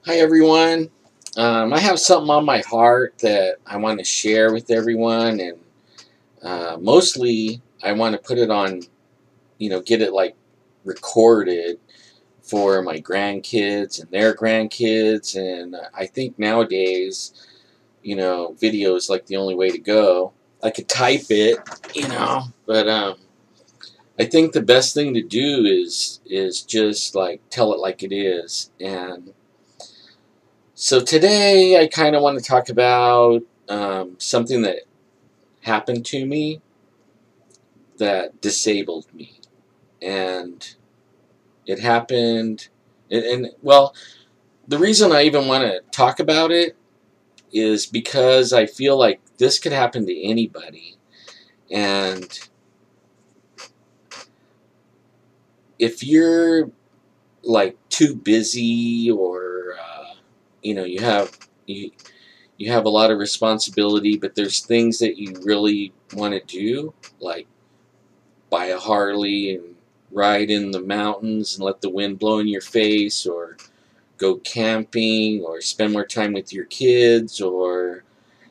Hi everyone. I have something on my heart that I want to share with everyone, and mostly I want to put it on, get it like recorded for my grandkids and their grandkids. And I think nowadays, video is like the only way to go. I could type it, but I think the best thing to do is just like tell it like it is. And so today I kind of want to talk about something that happened to me that disabled me. And it happened, well, the reason I even want to talk about it is because I feel like this could happen to anybody. And if you're like too busy, or you have a lot of responsibility, but there's things that you really want to do, like buy a Harley and ride in the mountains and let the wind blow in your face, or go camping, or spend more time with your kids, or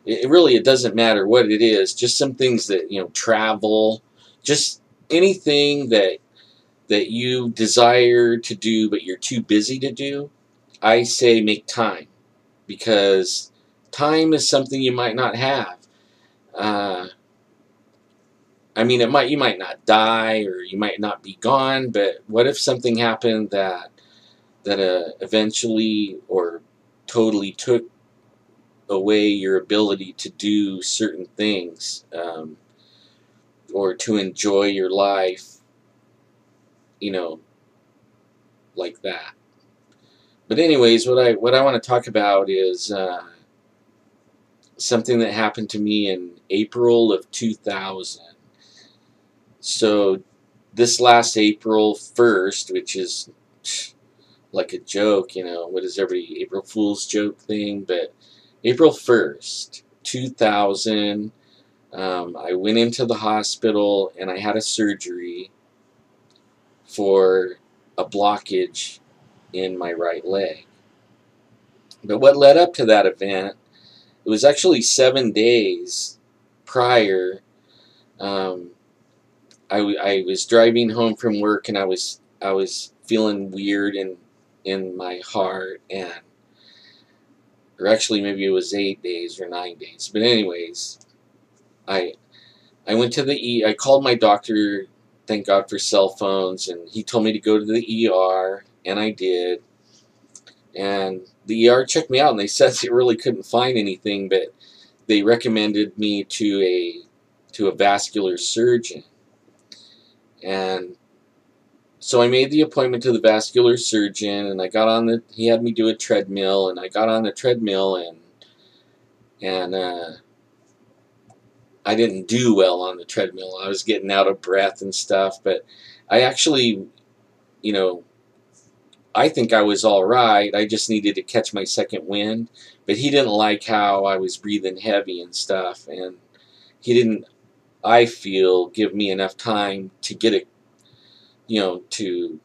it doesn't matter what it is. Just some things that, travel, just anything that you desire to do but you're too busy to do. I say make time, because time is something you might not have. Uh, you might not die, or you might not be gone, but what if something happened that eventually or totally took away your ability to do certain things, or to enjoy your life, you know, like that. But anyways, what I want to talk about is something that happened to me in April of 2000. So this last April 1st, which is like a joke, what is every April Fool's joke thing? But April 1st, 2000, I went into the hospital and I had a surgery for a blockage in my right leg. But what led up to that event, it was actually 7 days prior. Um, I was driving home from work, and I was feeling weird in my heart, or actually maybe it was 8 days or 9 days. But anyways, I went to I called my doctor. Thank God for cell phones, and he told me to go to the ER, and I did. And the ER checked me out, and they said they really couldn't find anything, but they recommended me to a vascular surgeon. And so I made the appointment to the vascular surgeon, and he had me do a treadmill, and I got on the treadmill, and I didn't do well on the treadmill. I was getting out of breath and stuff, but I actually, I think I was all right. I just needed to catch my second wind, but he didn't like how I was breathing heavy and stuff, and he didn't, I feel, give me enough time to get it, to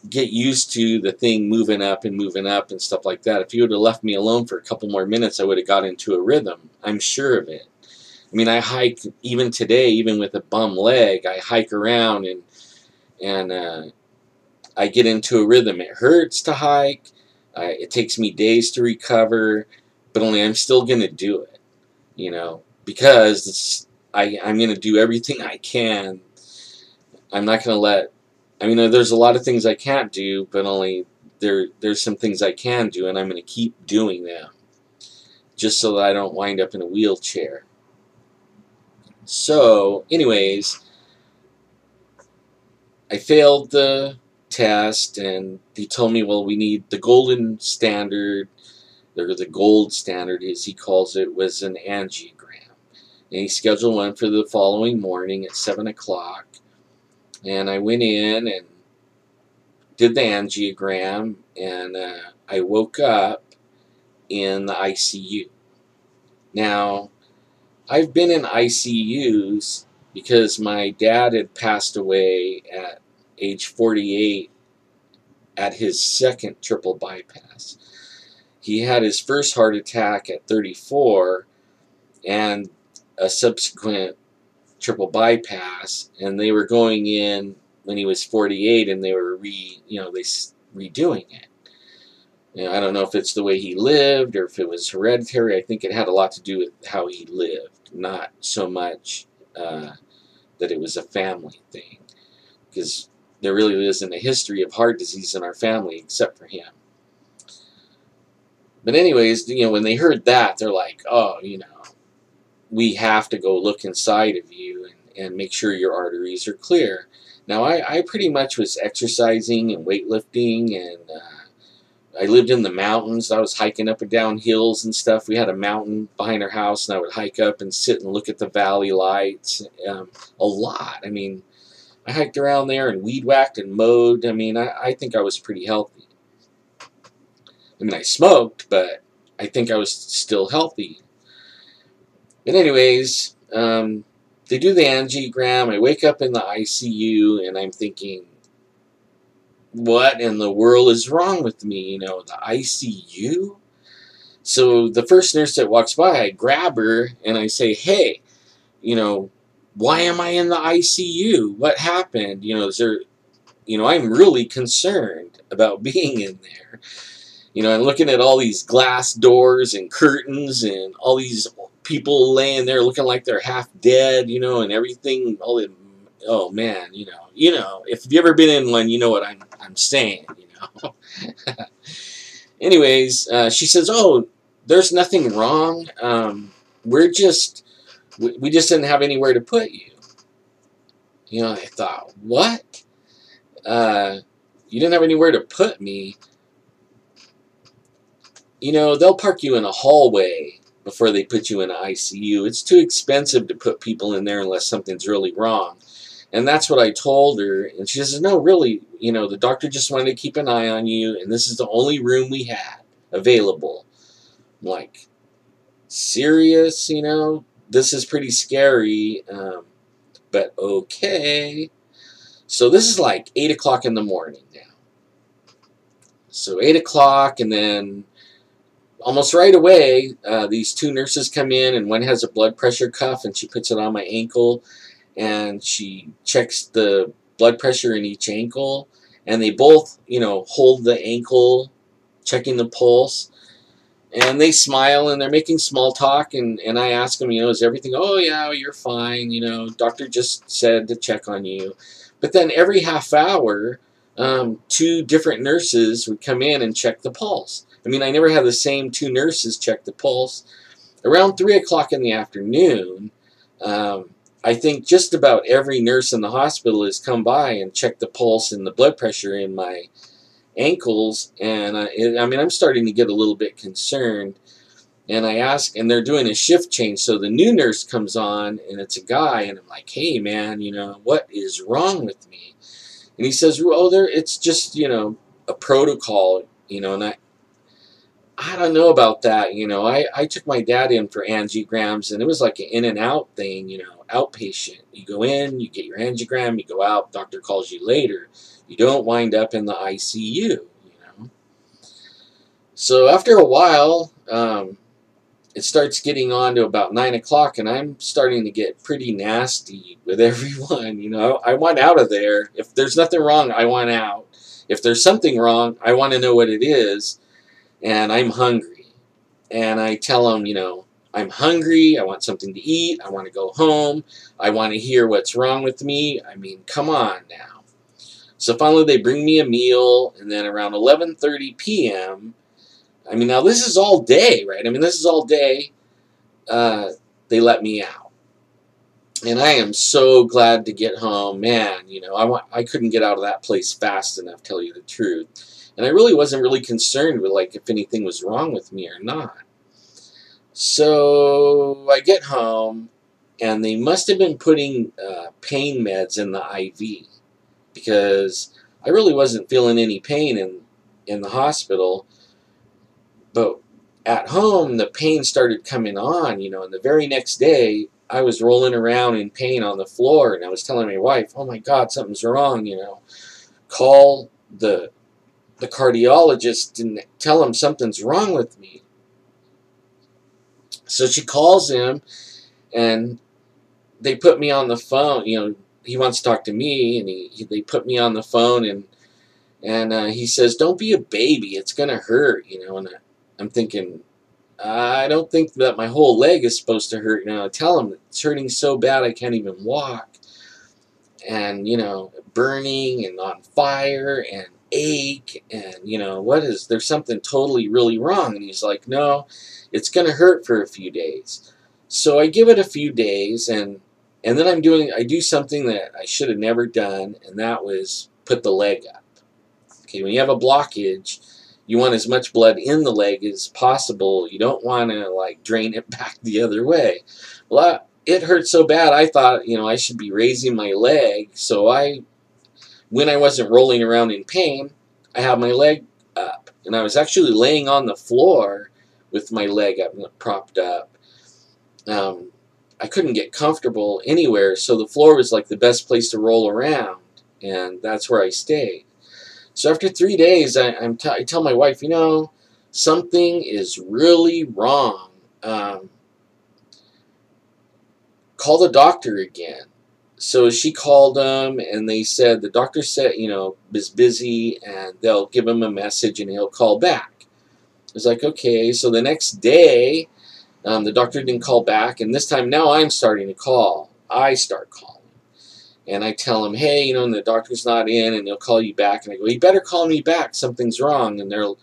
get used to the thing moving up and stuff like that. If he would have left me alone for a couple more minutes, I would have got into a rhythm. I'm sure of it. I hike even today, even with a bum leg. I hike around, and I get into a rhythm. It hurts to hike. It takes me days to recover, but I'm still going to do it, because I'm going to do everything I can. I'm not going to let, there's a lot of things I can't do, but there's some things I can do, and I'm going to keep doing them, just so that I don't wind up in a wheelchair. So, anyways, I failed the test, and he told me, well, we need the golden standard, or the gold standard, as he calls it, was an angiogram. And he scheduled one for the following morning at 7 o'clock. And I went in and did the angiogram, and I woke up in the ICU. Now, I've been in ICUs because my dad had passed away at age 48 at his second triple bypass. he had his first heart attack at 34 and a subsequent triple bypass, and they were going in when he was 48, and they were redoing it. I don't know if it's the way he lived or if it was hereditary. I think it had a lot to do with how he lived, not so much that it was a family thing, because there really isn't a history of heart disease in our family except for him. But anyways, when they heard that, they're like, oh, we have to go look inside of you and make sure your arteries are clear. Now, I pretty much was exercising and weightlifting, and I lived in the mountains. I was hiking up and down hills and stuff. We had a mountain behind our house, and I would hike up and sit and look at the valley lights a lot. I mean, I hiked around there and weed whacked and mowed. I mean, I think I was pretty healthy. I mean, I smoked, but I think I was still healthy. But anyways, they do the angiogram. I wake up in the ICU, and I'm thinking, what in the world is wrong with me? The ICU? So the first nurse that walks by, I grab her, and I say, hey, why am I in the ICU? What happened? Is there, I'm really concerned about being in there. And looking at all these glass doors and curtains and all these people laying there looking like they're half dead, and everything. Oh man, if you've ever been in one, you know what I'm saying, Anyways, she says, oh, there's nothing wrong. We just didn't have anywhere to put you. I thought, what? You didn't have anywhere to put me? They'll park you in a hallway before they put you in an ICU. It's too expensive to put people in there unless something's really wrong. And that's what I told her. And she says, no, really, the doctor just wanted to keep an eye on you, and this is the only room we had available. I'm like, serious? This is pretty scary, but okay. So this is like 8 o'clock in the morning now. So 8 o'clock, and then almost right away, these two nurses come in, and one has a blood pressure cuff, and she puts it on my ankle, and she checks the blood pressure in each ankle, and they both, hold the ankle, checking the pulse, and they smile, and they're making small talk, and I ask them, is everything, oh yeah, you're fine, doctor just said to check on you. But then every half hour, two different nurses would come in and check the pulse. I mean, I never had the same two nurses check the pulse. Around 3 o'clock in the afternoon, I think just about every nurse in the hospital has come by and checked the pulse and the blood pressure in my ankles, and I'm starting to get a little bit concerned. And I ask, and they're doing a shift change, so the new nurse comes on, and it's a guy, and I'm like, hey man, what is wrong with me? And he says, oh, it's just, a protocol, and I don't know about that, I took my dad in for angiograms, and it was like an in and out thing, outpatient. You go in, you get your angiogram, you go out, doctor calls you later. You don't wind up in the ICU, So after a while, it starts getting on to about 9 o'clock, and I'm starting to get pretty nasty with everyone, I want out of there. If there's nothing wrong, I want out. If there's something wrong, I want to know what it is, and I'm hungry. And I tell them, I'm hungry, I want something to eat, I want to go home, I want to hear what's wrong with me. I mean, come on now. So finally they bring me a meal, and then around 11:30 p.m., now this is all day, right? This is all day, they let me out. And I am so glad to get home. Man, I couldn't get out of that place fast enough, tell you the truth. And I really wasn't really concerned with, if anything was wrong with me or not. So I get home, and they must have been putting pain meds in the IV, because I really wasn't feeling any pain in the hospital. But at home, the pain started coming on, and the very next day, I was rolling around in pain on the floor, and I was telling my wife, oh my God, something's wrong, call the the cardiologist didn't tell him something's wrong with me. So she calls him, and they put me on the phone. You know, he wants to talk to me, and they put me on the phone, and he says, "Don't be a baby. It's gonna hurt." You know, and I'm thinking, I don't think that my whole leg is supposed to hurt. You know, I tell him it's hurting so bad I can't even walk, and you know, burning and on fire and ache, and you know, there's something totally really wrong. And he's like, "No, it's gonna hurt for a few days." So I give it a few days, and then I do something that I should have never done, and that was put the leg up. Okay, when you have a blockage, you want as much blood in the leg as possible. You don't want to like drain it back the other way. Well, it hurt so bad I thought, you know, I should be raising my leg. So when I wasn't rolling around in pain, I had my leg up, and I was actually laying on the floor with my leg up, propped up. I couldn't get comfortable anywhere, so the floor was like the best place to roll around, and that's where I stayed. So after 3 days, I tell my wife, you know, something is really wrong. Call the doctor again. So she called them, and they said the doctor said, you know, is busy, and they'll give him a message, and he'll call back. I was like, okay. So the next day, the doctor didn't call back, and this time now I'm starting to call. I start calling. And I tell him, hey, you know, and the doctor's not in, and he'll call you back. And I go, you better call me back. Something's wrong. And they're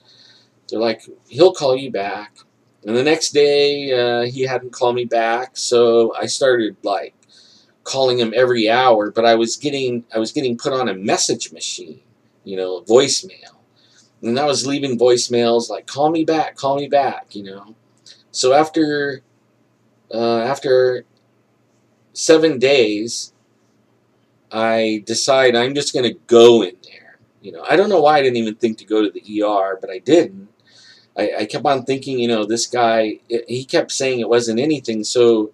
like, he'll call you back. And the next day, he hadn't called me back, so I started like calling him every hour. But I was getting put on a message machine, you know, a voicemail, and I was leaving voicemails like, call me back, you know. So after 7 days, I decide I'm just going to go in there. You know, I don't know why I didn't even think to go to the ER, but I didn't. I kept on thinking, you know, this guy, he kept saying it wasn't anything, so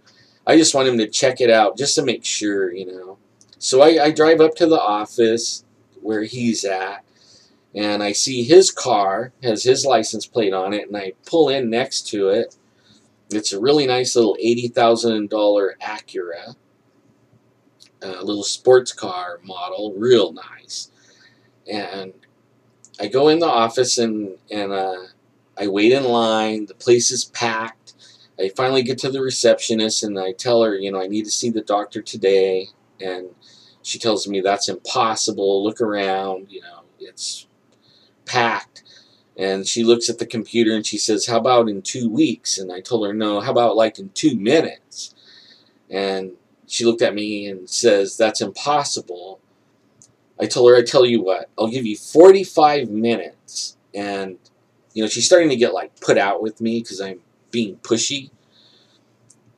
I just want him to check it out just to make sure, you know. So I drive up to the office where he's at, and I see his car has his license plate on it, and I pull in next to it. It's a really nice little $80,000 Acura. A little sports car model, real nice. And I go in the office, and I wait in line. The place is packed. I finally get to the receptionist, and I tell her, you know, I need to see the doctor today. And she tells me that's impossible. Look around, you know, it's packed. And she looks at the computer, and she says, how about in 2 weeks? And I told her, no, how about like in 2 minutes? And she looked at me and says, that's impossible. I told her, I tell you what, I'll give you 45 minutes. And, you know, she's starting to get, like, put out with me because I'm being pushy.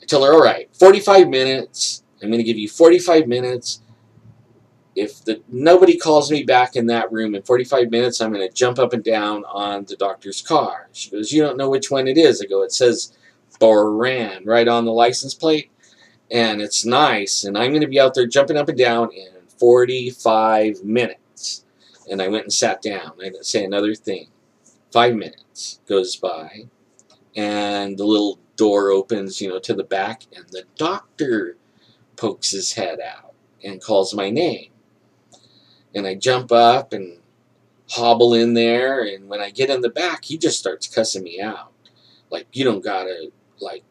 I tell her, all right, 45 minutes. I'm going to give you 45 minutes. If nobody calls me back in that room in 45 minutes, I'm going to jump up and down on the doctor's car. She goes, you don't know which one it is. I go, it says Boran right on the license plate. And it's nice, and I'm going to be out there jumping up and down in 45 minutes. And I went and sat down. I didn't say another thing. 5 minutes goes by, and the little door opens, you know, to the back, and the doctor pokes his head out and calls my name. And I jump up and hobble in there, and when I get in the back, he just starts cussing me out. Like, you don't gotta, like,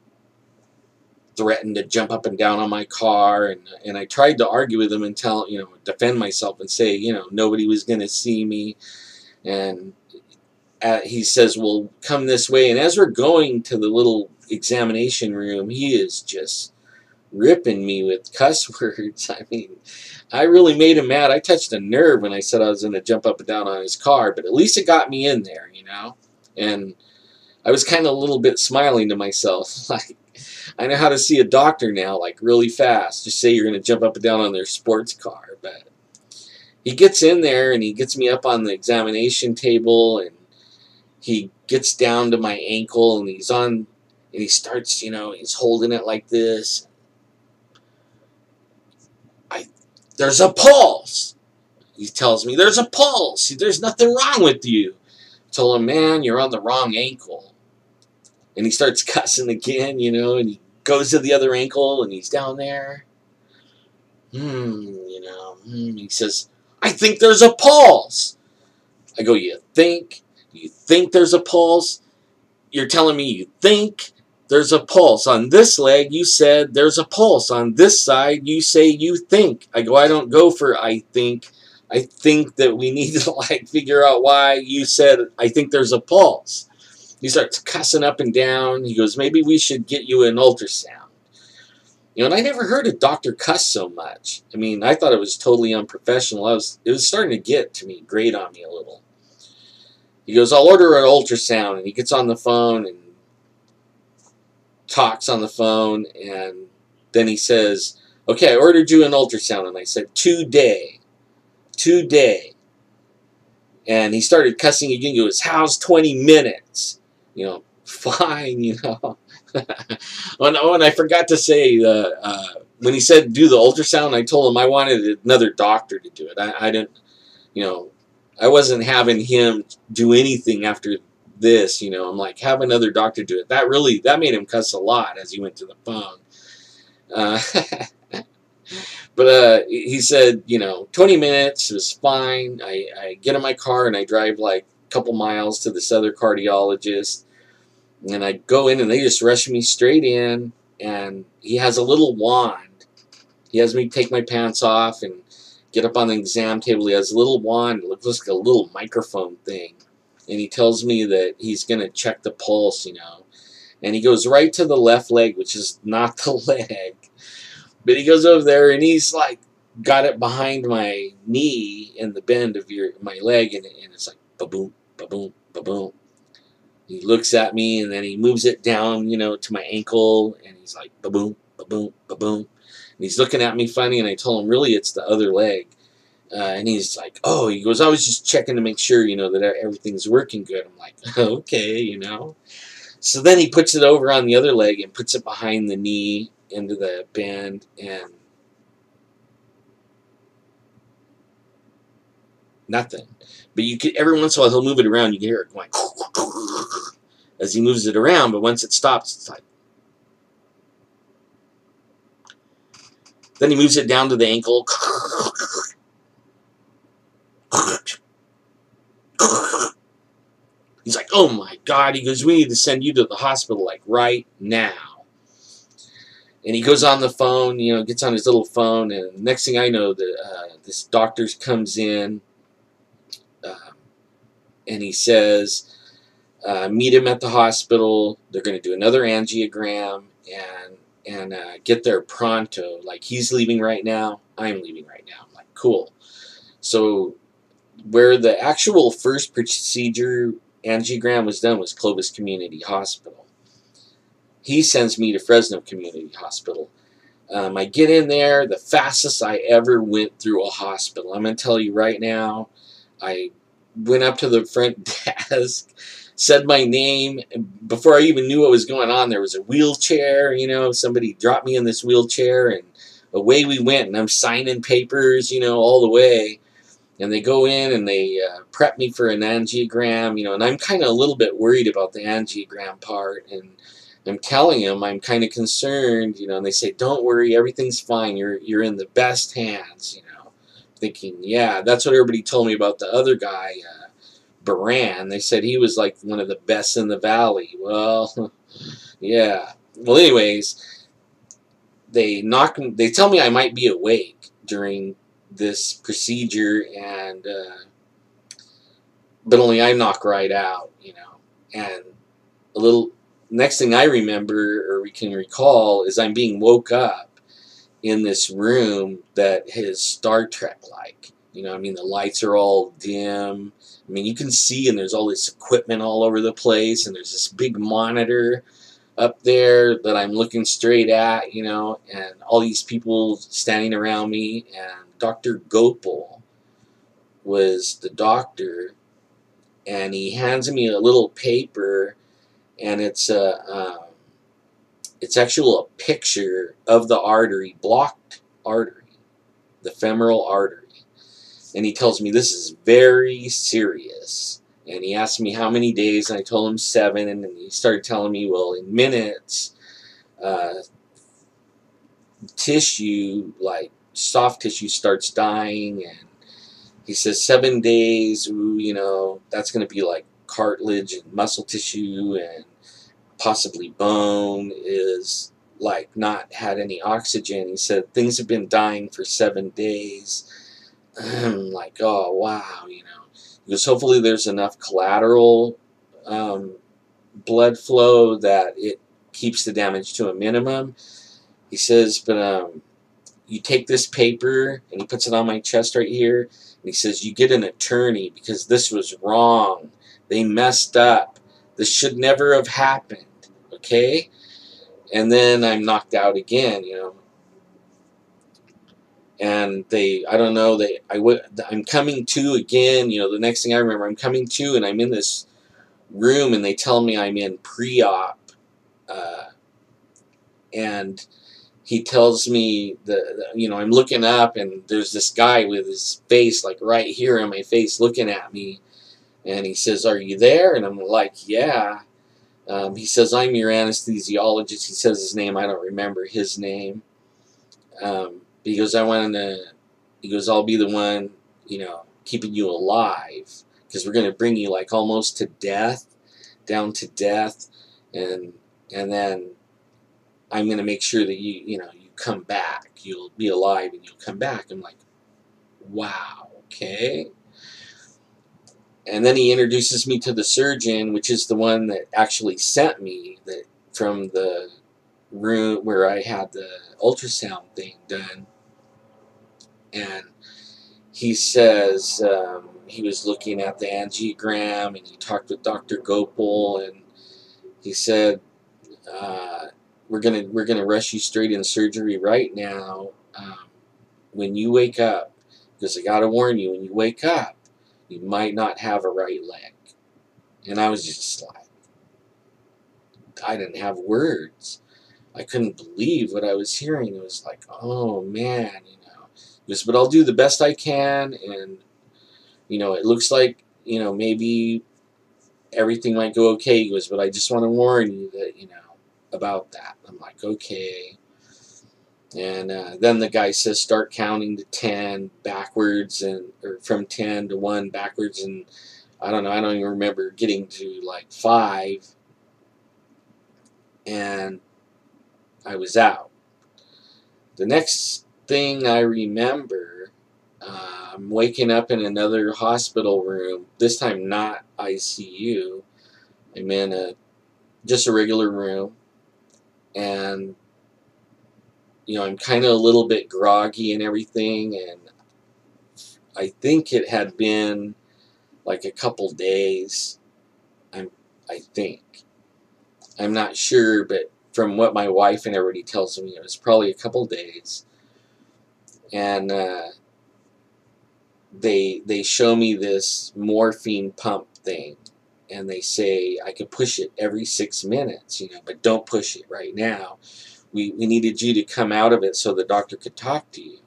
threatened to jump up and down on my car, and I tried to argue with him and defend myself and say, you know, nobody was going to see me. And he says, well, come this way. And as we're going to the little examination room, he is just ripping me with cuss words. I mean, I really made him mad. I touched a nerve when I said I was going to jump up and down on his car, but at least it got me in there, you know. And I was kind of a little bit smiling to myself, like, I know how to see a doctor now, like, really fast. Just say you're going to jump up and down on their sports car. But he gets in there, and he gets me up on the examination table, and he gets down to my ankle, and he starts, you know, he's holding it like this. There's a pulse. he tells me, there's a pulse. There's nothing wrong with you. I told him, man, you're on the wrong ankle. And he starts cussing again, you know, and he goes to the other ankle, and he's down there. He says, I think there's a pulse. I go, you think? You think there's a pulse? You're telling me you think there's a pulse. On this leg, you said there's a pulse. On this side, you say you think. I go, I don't go for I think. I think that we need to, like, figure out why you said I think there's a pulse. He starts cussing up and down. He goes, maybe we should get you an ultrasound. You know, and I never heard a doctor cuss so much. I mean, I thought it was totally unprofessional. It was starting to get to me, grate on me a little. He goes, I'll order an ultrasound. And he gets on the phone and talks on the phone. And then he says, okay, I ordered you an ultrasound. And I said, today. And he started cussing again. He goes, how's 20 minutes? You know, fine, you know. And I forgot to say, when he said do the ultrasound, I told him I wanted another doctor to do it. I didn't, you know, I wasn't having him do anything after this, you know. I'm like, have another doctor do it. That made him cuss a lot as he went to the phone. But he said, you know, 20 minutes was fine. I get in my car and I drive like a couple miles to this other cardiologist. And I go in and they just rush me straight in. And he has a little wand. He has me take my pants off and get up on the exam table. He has a little wand. It looks like a little microphone thing. And he tells me that he's going to check the pulse, you know. And he goes right to the left leg, which is not the leg. But he goes over there and he's like got it behind my knee in the bend of my leg, and it's like ba-boom, ba-boom, ba-boom. He looks at me and then he moves it down, you know, to my ankle, and he's like ba-boom, ba-boom, ba-boom. And he's looking at me funny, and I told him really it's the other leg. And he's like, oh, he goes, I was just checking to make sure, you know, that everything's working good. I'm like, okay, you know. So then he puts it over on the other leg and puts it behind the knee into the bend, and nothing. But you could, every once in a while he'll move it around. You can hear it going as he moves it around. But once it stops, it's like. Then he moves it down to the ankle. He's like, oh my God. He goes, we need to send you to the hospital like right now. And he goes on the phone, you know, gets on his little phone, and next thing I know, this doctor comes in, and he says, meet him at the hospital. They're going to do another angiogram and get there pronto. Like, he's leaving right now, I'm leaving right now. I'm like, cool. So where the actual first procedure angiogram was done was Clovis Community Hospital. He sends me to Fresno Community Hospital. I get in there, the fastest I ever went through a hospital. I'm going to tell you right now, I went up to the front desk, said my name. Before I even knew what was going on, there was a wheelchair, you know, somebody dropped me in this wheelchair, and away we went, and I'm signing papers, you know, all the way. And they go in and they prep me for an angiogram, you know, and I'm kind of a little bit worried about the angiogram part, and I'm telling them I'm kind of concerned, you know, and they say, don't worry, everything's fine, you're in the best hands, you know. Thinking, yeah, that's what everybody told me about the other guy, Baran. They said he was like one of the best in the valley. Well, yeah. Well, anyways, they tell me I might be awake during this procedure, and but only I knock right out, you know. And a little next thing I remember, or we can recall, is I'm being woke up in this room that is Star Trek like. You know, I mean, the lights are all dim. I mean, you can see, and there's all this equipment all over the place, and there's this big monitor up there that I'm looking straight at, you know, and all these people standing around me, and Dr. Gopal was the doctor, and he hands me a little paper, and it's actually a picture of the artery, blocked artery, the femoral artery. And he tells me this is very serious. And he asked me how many days, and I told him 7. And then he started telling me, well, in minutes, tissue, like soft tissue, starts dying. And he says 7 days, ooh, you know, that's going to be like cartilage and muscle tissue and possibly bone is like not had any oxygen. He said things have been dying for 7 days. I'm like, oh wow, you know. He goes, hopefully there's enough collateral blood flow that it keeps the damage to a minimum. He says, but you take this paper, and he puts it on my chest right here, and he says, you get an attorney because this was wrong. They messed up. This should never have happened. Okay? And then I'm knocked out again, you know. And I don't know, I'm coming to again, you know, the next thing I remember, I'm coming to, and I'm in this room, and they tell me I'm in pre-op, and he tells me you know, I'm looking up, and there's this guy with his face like right here on my face looking at me, and he says, are you there? And I'm like, yeah. He says, I'm your anesthesiologist. He says his name, I don't remember his name. He goes, he goes, I'll be the one, you know, keeping you alive, because we're going to bring you like almost to death, down to death, and then I'm going to make sure that you know, you come back. You'll be alive and you'll come back. I'm like, wow, okay. And then he introduces me to the surgeon, which is the one that actually sent me from the room where I had the ultrasound thing done. And he says he was looking at the angiogram, and he talked with Dr. Gopal, and he said, we're gonna rush you straight in surgery right now. When you wake up, because I gotta warn you, when you wake up, you might not have a right leg. And I was just like, I didn't have words. I couldn't believe what I was hearing. It was like, oh man, you know. He goes, but I'll do the best I can, and you know, it looks like, you know, maybe everything might go okay. He goes, but I just want to warn you that, you know, about that. I'm like, okay. And then the guy says, start counting to 10 backwards, or from 10 to 1 backwards, and I don't know, I don't even remember getting to like 5, and I was out. The next thing I remember, I'm waking up in another hospital room, this time not ICU. I'm in just a regular room, and you know, I'm kind of a little bit groggy and everything, and I think it had been like a couple days. I think. I'm not sure, but from what my wife and everybody tells me, it was probably a couple days. And they show me this morphine pump thing, and they say I could push it every 6 minutes, you know, but don't push it right now. We needed you to come out of it so the doctor could talk to you.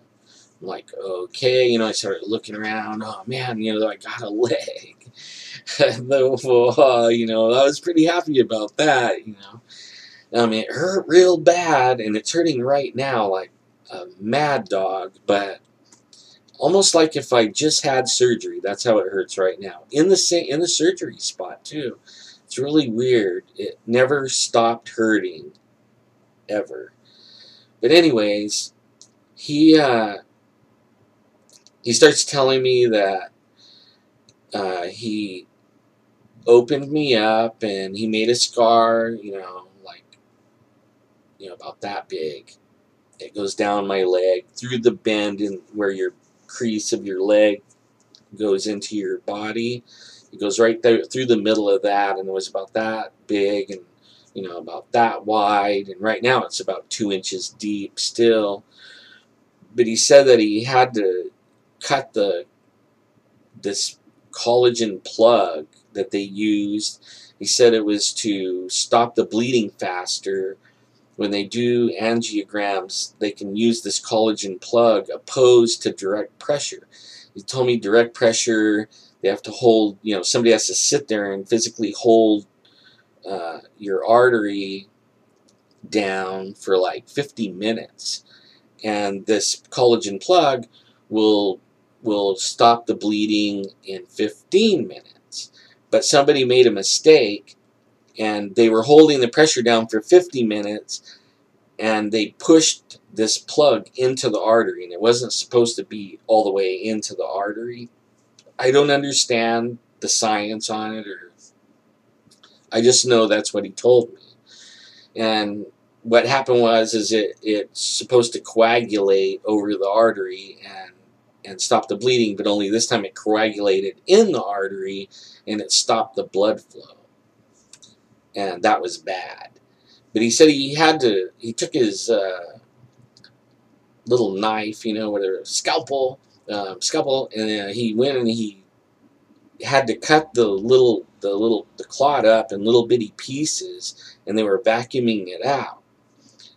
I'm like, okay, you know, I started looking around. Oh man, you know, I got a leg. You know, I was pretty happy about that, you know. I mean, it hurt real bad, and it's hurting right now like a mad dog, but almost like if I just had surgery. That's how it hurts right now. In the surgery spot too. It's really weird. It never stopped hurting, ever. But anyways, he starts telling me that he opened me up, and he made a scar, you know, like, you know, about that big. It goes down my leg through the bend in where your crease of your leg goes into your body. It goes right there through the middle of that, and it was about that big, and you know, about that wide, and right now it's about 2 inches deep still. But he said that he had to cut this collagen plug that they used. He said it was to stop the bleeding faster. When they do angiograms, they can use this collagen plug opposed to direct pressure. He told me direct pressure, they have to hold, somebody has to sit there and physically hold your artery down for like 50 minutes. And this collagen plug will stop the bleeding in 15 minutes. But somebody made a mistake, and they were holding the pressure down for 50 minutes, and they pushed this plug into the artery, and it wasn't supposed to be all the way into the artery. I don't understand the science on it, or I just know that's what he told me. And what happened is it's supposed to coagulate over the artery and stop the bleeding, but only this time it coagulated in the artery and it stopped the blood flow. And that was bad. But he said he took his little knife, whatever, scalpel, and he went and he had to cut the clot up in little bitty pieces, and they were vacuuming it out.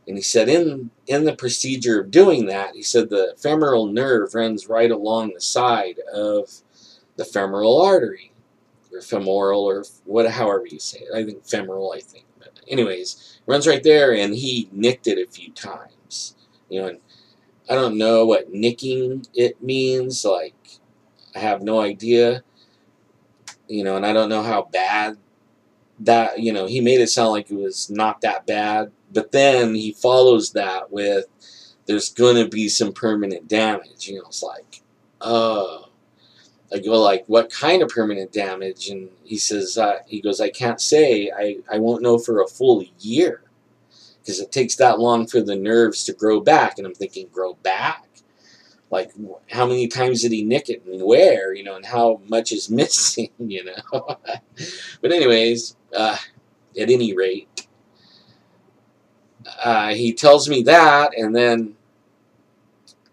And he said in the procedure of doing that, he said the femoral nerve runs right along the side of the femoral artery, or femoral, or however you say it. I think femoral, But anyways, runs right there, and he nicked it a few times. And I don't know what nicking it means. Like, I have no idea. And I don't know how bad that, he made it sound like it was not that bad. But then he follows that with, there's going to be some permanent damage. It's like, oh. I go, like, what kind of permanent damage? And he says, he goes, I can't say. I won't know for a full year. Because it takes that long for the nerves to grow back. And I'm thinking, grow back? Like, how many times did he nick it and where, and how much is missing, But anyways, at any rate, he tells me that, and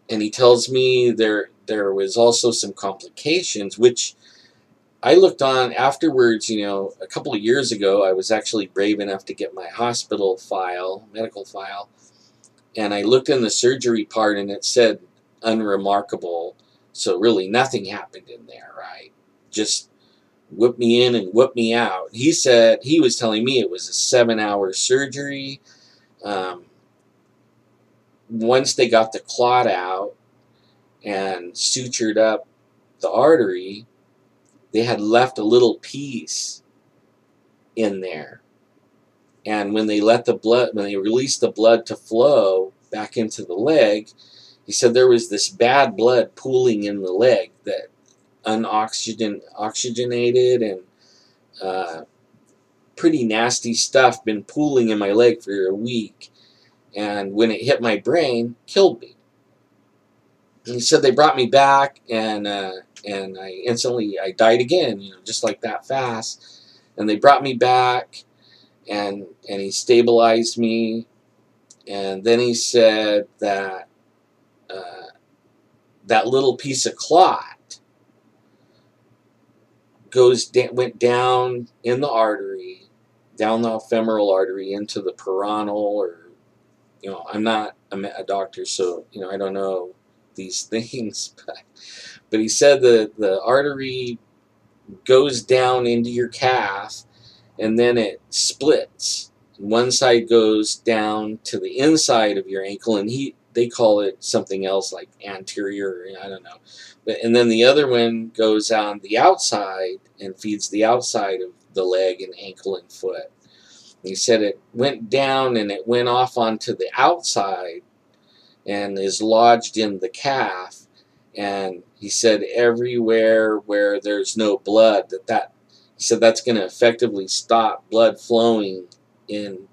he tells me there was also some complications, which I looked on afterwards. A couple of years ago, I was actually brave enough to get my hospital file, medical file, and I looked in the surgery part, and it said unremarkable. So really nothing happened in there, right? Just whoop me in and whoop me out. He said, he was telling me it was a 7-hour surgery. Once they got the clot out and sutured up the artery, they had left a little piece in there. And when they released the blood to flow back into the leg, he said there was this bad blood pooling in the leg that oxygenated and pretty nasty stuff been pooling in my leg for a week. And when it hit my brain, killed me. And he said they brought me back, and I died again, just like that fast. And they brought me back, and he stabilized me, and then he said that that little piece of clot went down in the artery, down the femoral artery into the peroneal, or I'm not a doctor, so I don't know these things, but he said the artery goes down into your calf, and then it splits. One side goes down to the inside of your ankle, and they call it something else like anterior, I don't know. And then the other one goes on the outside and feeds the outside of the leg and ankle and foot. And he said it went down and it went off onto the outside and is lodged in the calf. And he said everywhere where there's no blood, he said that's going to effectively stop blood flowing in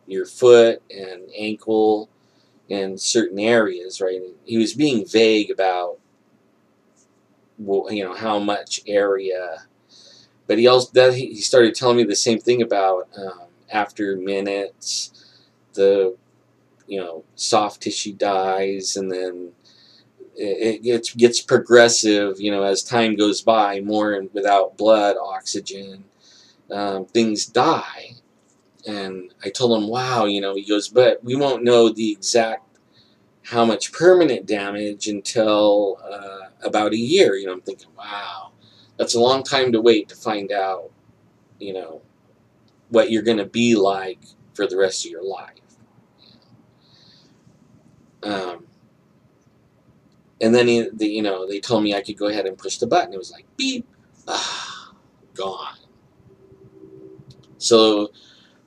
your foot and ankle in certain areas, right? And he was being vague about, how much area, but he started telling me the same thing about after minutes, the soft tissue dies, and then it gets progressive, as time goes by, more and without blood, oxygen, things die. And I told him, wow, he goes, but we won't know the exact how much permanent damage until about a year. I'm thinking, wow, that's a long time to wait to find out, what you're going to be like for the rest of your life. Um, and then they told me I could go ahead and push the button. It was like beep, gone. So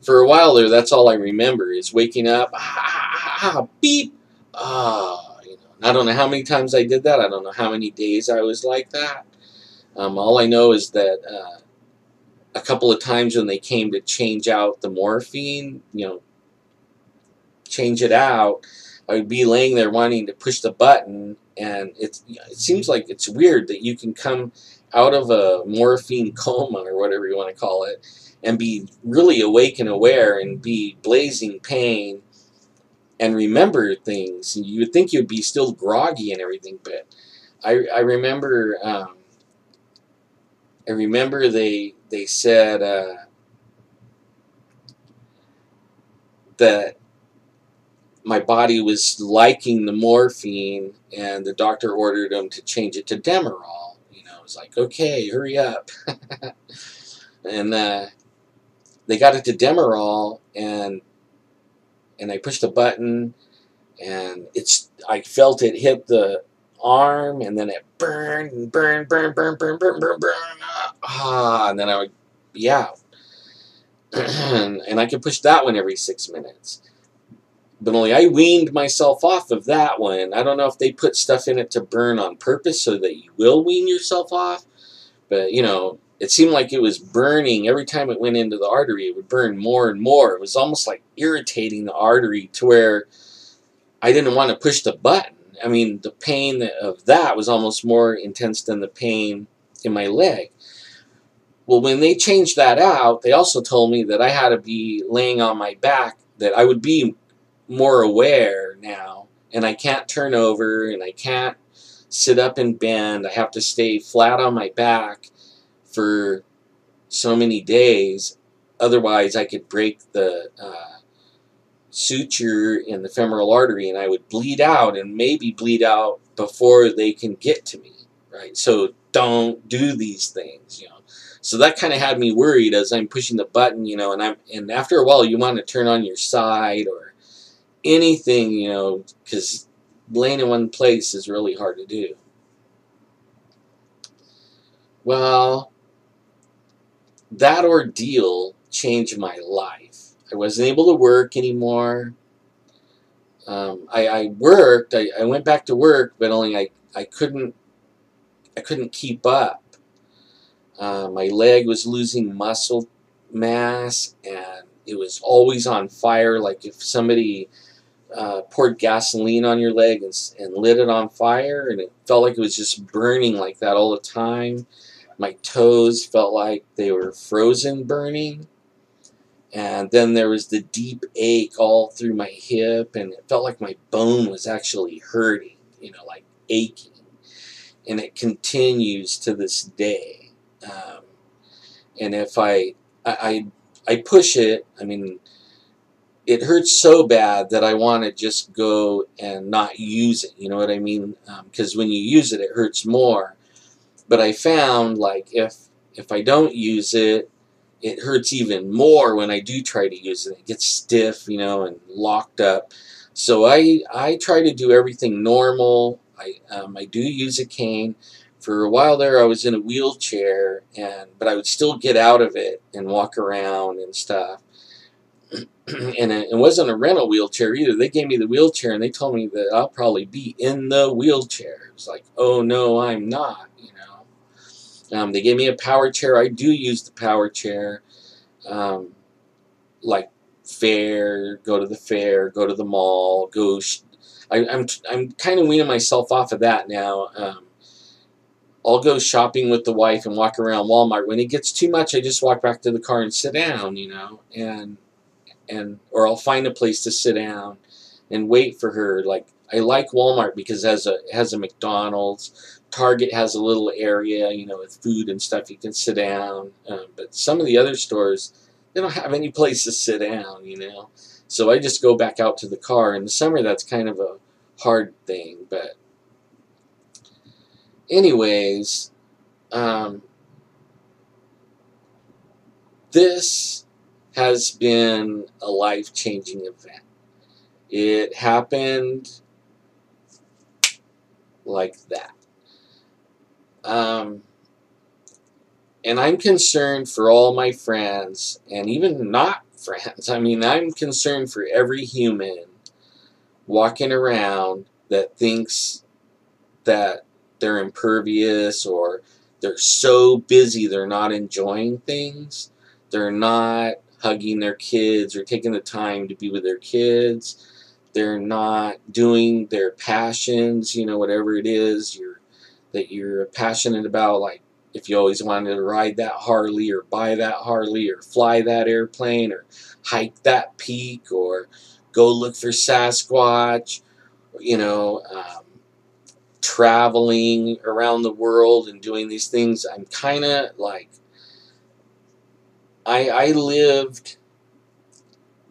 for a while there, that's all I remember is waking up, beep, I don't know how many times I did that. I don't know how many days I was like that. All I know is that a couple of times when they came to change out the morphine, change it out, I would be laying there wanting to push the button, and it seems like it's weird that you can come out of a morphine coma or whatever you want to call it and be really awake and aware and be blazing pain and remember things. You would think you'd be still groggy and everything, but I remember they said that my body was liking the morphine, and the doctor ordered them to change it to Demerol. It was like, okay, hurry up. And they got it to Demerol, and I pushed a button, and I felt it hit the arm, and then it burned and burned, and then I would be out. And I could push that one every 6 minutes. But only I weaned myself off of that one. I don't know if they put stuff in it to burn on purpose so that you will wean yourself off. But, it seemed like it was burning. Every time it went into the artery, it would burn more and more. It was almost like irritating the artery to where I didn't want to push the button. I mean, the pain of that was almost more intense than the pain in my leg. Well, when they changed that out, they also told me that I had to be laying on my back, that I would be more aware now, and I can't turn over, and I can't sit up and bend. I have to stay flat on my back for so many days. Otherwise, I could break the suture in the femoral artery, and I would bleed out, and maybe bleed out before they can get to me, right? So don't do these things, So that kind of had me worried as I'm pushing the button, and after a while you want to turn on your side or anything, because laying in one place is really hard to do. Well, that ordeal changed my life. I wasn't able to work anymore. I worked. I went back to work, but only I couldn't keep up. My leg was losing muscle mass, and it was always on fire. Like if somebody poured gasoline on your leg and lit it on fire, and it felt like it was just burning like that all the time. My toes felt like they were frozen burning. And then there was the deep ache all through my hip, and it felt like my bone was actually hurting, like aching. And it continues to this day. And if I push it, I mean, it hurts so bad that I want to just go and not use it. You know what I mean? Because when you use it, it hurts more. But I found, like, if I don't use it, it hurts even more when I do try to use it. It gets stiff, and locked up. So I try to do everything normal. I do use a cane. For a while there, I was in a wheelchair, but I would still get out of it and walk around and stuff. And it wasn't a rental wheelchair either. They gave me the wheelchair, and they told me that I'll probably be in the wheelchair. It was like, oh no, I'm not. They gave me a power chair. I do use the power chair, like go to the fair, go to the mall, I'm kind of weaning myself off of that now. I'll go shopping with the wife and walk around Walmart. When it gets too much, I just walk back to the car and sit down, or I'll find a place to sit down and wait for her. Like, I like Walmart because it has a McDonald's. Target has a little area, with food and stuff. You can sit down. But some of the other stores, they don't have any place to sit down, So I just go back out to the car. In the summer, that's kind of a hard thing. But anyways, this has been a life-changing event. It happened like that. And I'm concerned for all my friends, and even not friends. I mean, I'm concerned for every human walking around that thinks that they're impervious, or they're so busy they're not enjoying things. They're not hugging their kids or taking the time to be with their kids. They're not doing their passions, you know, whatever it is that you're passionate about, like if you always wanted to ride that Harley or buy that Harley or fly that airplane or hike that peak or go look for Sasquatch, you know, traveling around the world and doing these things. I'm kind of like, I lived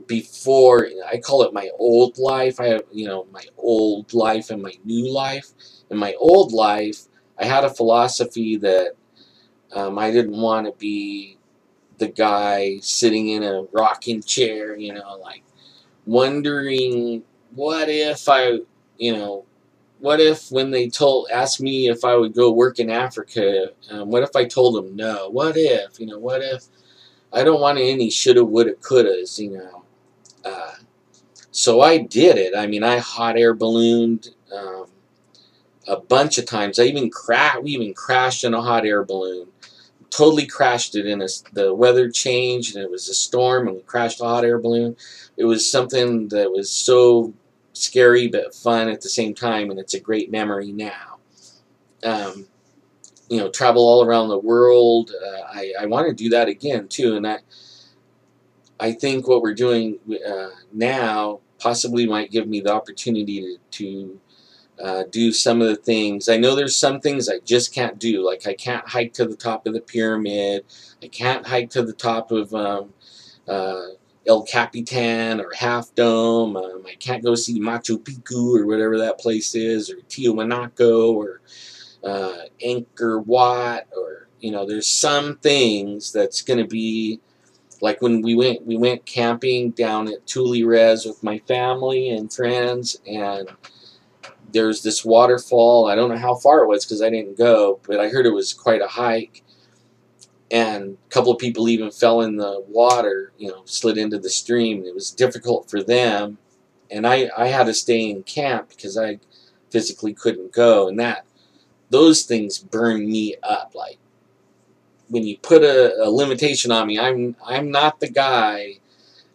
before, I call it my old life. I have, you know, my old life and my new life. In my old life, I had a philosophy that I didn't want to be the guy sitting in a rocking chair, you know, like wondering what if I, you know, what if when they asked me if I would go work in Africa, what if I told them no? What if, you know, what if? I don't want any shoulda, woulda, couldas, you know. So I did it. I mean, I hot air ballooned a bunch of times. We even crashed in a hot air balloon. Totally crashed it in the weather changed and it was a storm and we crashed a hot air balloon. It was something that was so scary but fun at the same time, and it's a great memory now. You know, travel all around the world. I want to do that again too, and I think what we're doing now possibly might give me the opportunity to do some of the things. I know there's some things I just can't do. Like I can't hike to the top of the pyramid. I can't hike to the top of El Capitan or Half Dome. I can't go see Machu Picchu or whatever that place is, or Tiwanaku or Angkor Wat, or, you know, there's some things that's going to be like when we went camping down at Tule Res with my family and friends, and there's this waterfall. I don't know how far it was because I didn't go, but I heard it was quite a hike. And a couple of people even fell in the water, you know, slid into the stream. It was difficult for them. And I had to stay in camp because I physically couldn't go. And those things burn me up. Like when you put a limitation on me, I'm not the guy.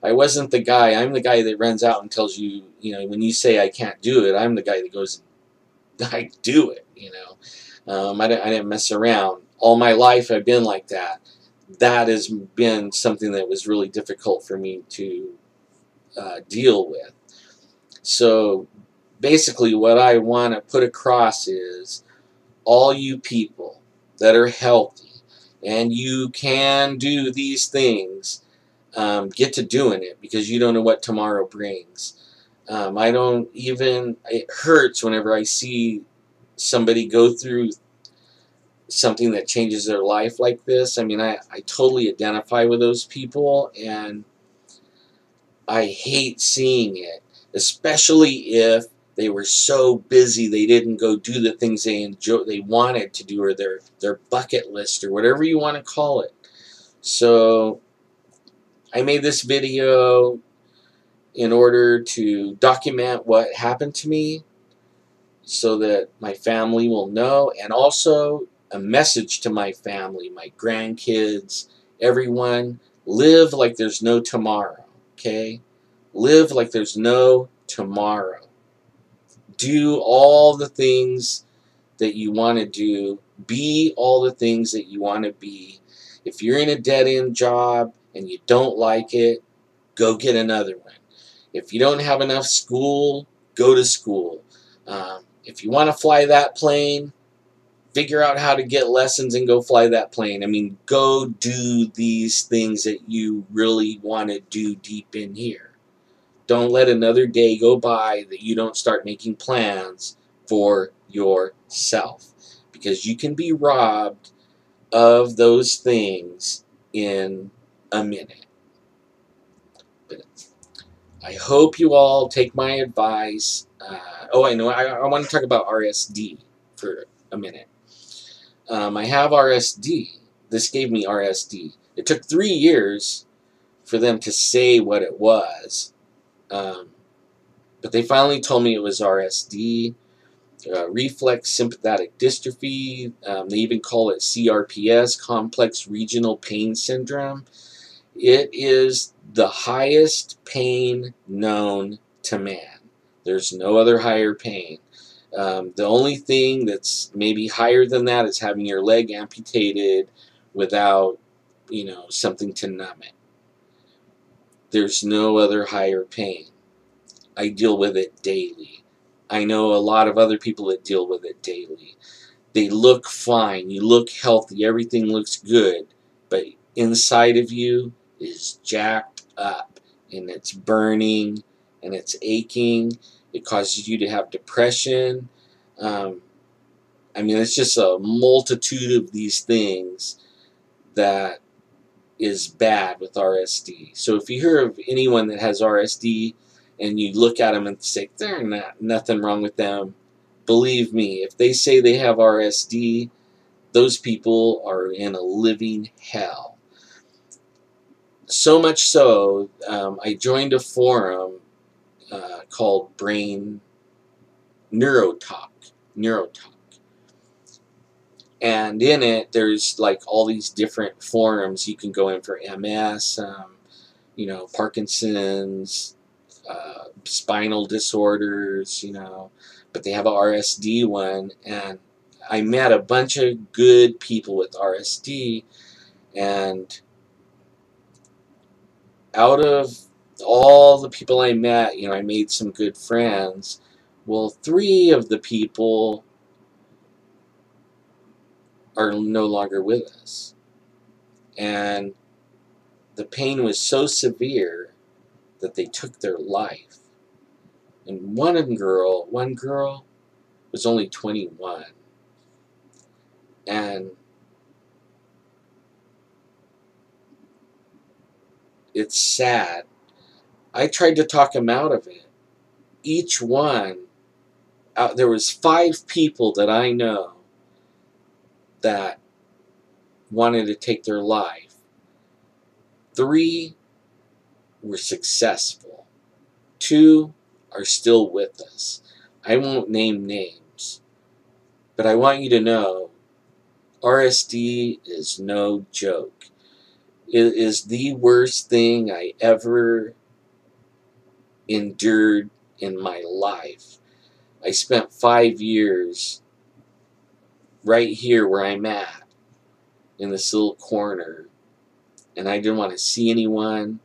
I wasn't the guy. I'm the guy that runs out and tells you, you know, when you say I can't do it, I'm the guy that goes, I do it, you know. I didn't mess around. All my life I've been like that. That has been something that was really difficult for me to deal with. So basically what I want to put across is all you people that are healthy and you can do these things, get to doing it, because you don't know what tomorrow brings. It hurts whenever I see somebody go through something that changes their life like this. I mean, I totally identify with those people, and I hate seeing it, especially if they were so busy they didn't go do the things they wanted to do, or their bucket list, or whatever you want to call it. So I made this video in order to document what happened to me so that my family will know, and also a message to my family, my grandkids, everyone. Live like there's no tomorrow, okay? Live like there's no tomorrow. Do all the things that you want to do. Be all the things that you want to be. If you're in a dead-end job and you don't like it, go get another one. If you don't have enough school, go to school. If you want to fly that plane, figure out how to get lessons and go fly that plane. I mean, go do these things that you really want to do deep in here. Don't let another day go by that you don't start making plans for yourself, because you can be robbed of those things in a minute. But I hope you all take my advice. I know. I want to talk about RSD for a minute. I have RSD. This gave me RSD. It took 3 years for them to say what it was. But they finally told me it was RSD, Reflex Sympathetic Dystrophy. They even call it CRPS, Complex Regional Pain Syndrome. It is the highest pain known to man. There's no other higher pain. The only thing that's maybe higher than that is having your leg amputated without, something to numb it. There's no other higher pain. I deal with it daily. I know a lot of other people that deal with it daily. They look fine. You look healthy. Everything looks good. But inside of you is jacked up. And it's burning. And it's aching. It causes you to have depression. It's just a multitude of these things that is bad with RSD. So if you hear of anyone that has RSD and you look at them and say, there's nothing wrong with them, believe me, if they say they have RSD, those people are in a living hell. So much so, I joined a forum called Brain Neurotalk. And in it, there's like all these different forums. You can go in for MS, Parkinson's, spinal disorders, but they have a RSD one. And I met a bunch of good people with RSD, and out of all the people I met, I made some good friends. Well, 3 of the people are no longer with us. And the pain was so severe that they took their life. And one girl was only 21. And it's sad. I tried to talk them out of it. Each one, there was 5 people that I know that wanted to take their life. 3 were successful. 2 are still with us. I won't name names, but I want you to know RSD is no joke. It is the worst thing I ever endured in my life. I spent 5 years right here where I'm at, in this little corner, and I didn't want to see anyone.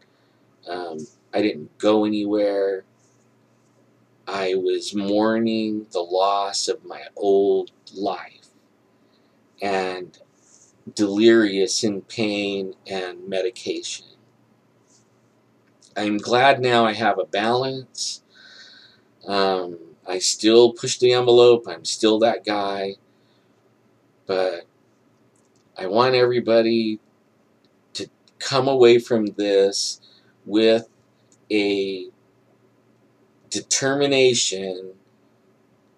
I didn't go anywhere. I was mourning the loss of my old life and delirious in pain and medication. I'm glad now I have a balance. I still push the envelope. I'm still that guy. But I want everybody to come away from this with a determination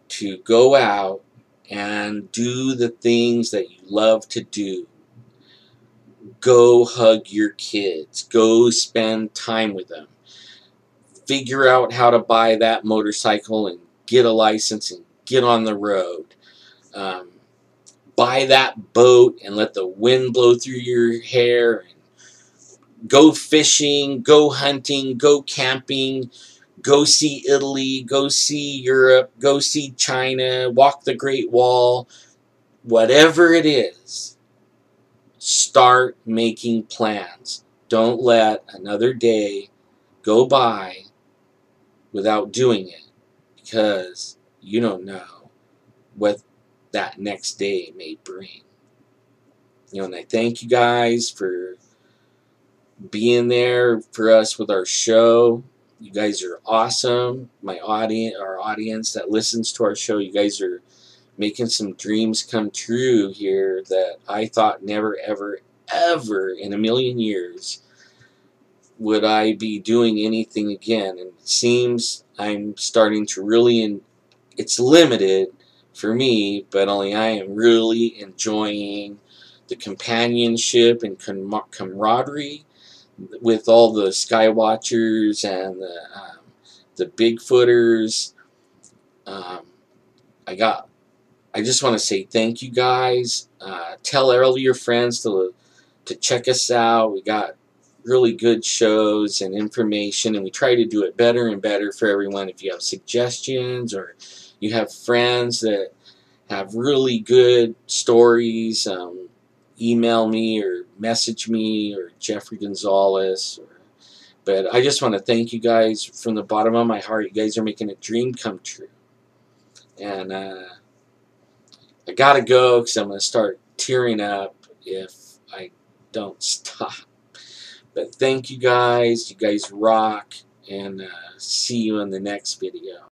to go out and do the things that you love to do. Go hug your kids. Go spend time with them. Figure out how to buy that motorcycle and get a license and get on the road. Buy that boat and let the wind blow through your hair. And go fishing, go hunting, go camping, go see Italy, go see Europe, go see China, walk the Great Wall. Whatever it is, start making plans. Don't let another day go by without doing it, because you don't know what that next day may bring. And I thank you guys for being there for us with our show. You guys are awesome. Our audience that listens to our show, you guys are making some dreams come true here that I thought never, ever, ever in a million years would I be doing anything again. And it seems I'm starting to really, it's limited for me, but only I am really enjoying the companionship and camaraderie with all the Skywatchers and the Bigfooters. Um, I just want to say thank you guys. Tell all of your friends to check us out. We got really good shows and information, and we try to do it better and better for everyone. If you have suggestions or you have friends that have really good stories, email me or message me or Jeffrey Gonzalez. But I just want to thank you guys from the bottom of my heart. You guys are making a dream come true. And I gotta go because I'm going to start tearing up if I don't stop. But thank you guys. You guys rock. And see you in the next video.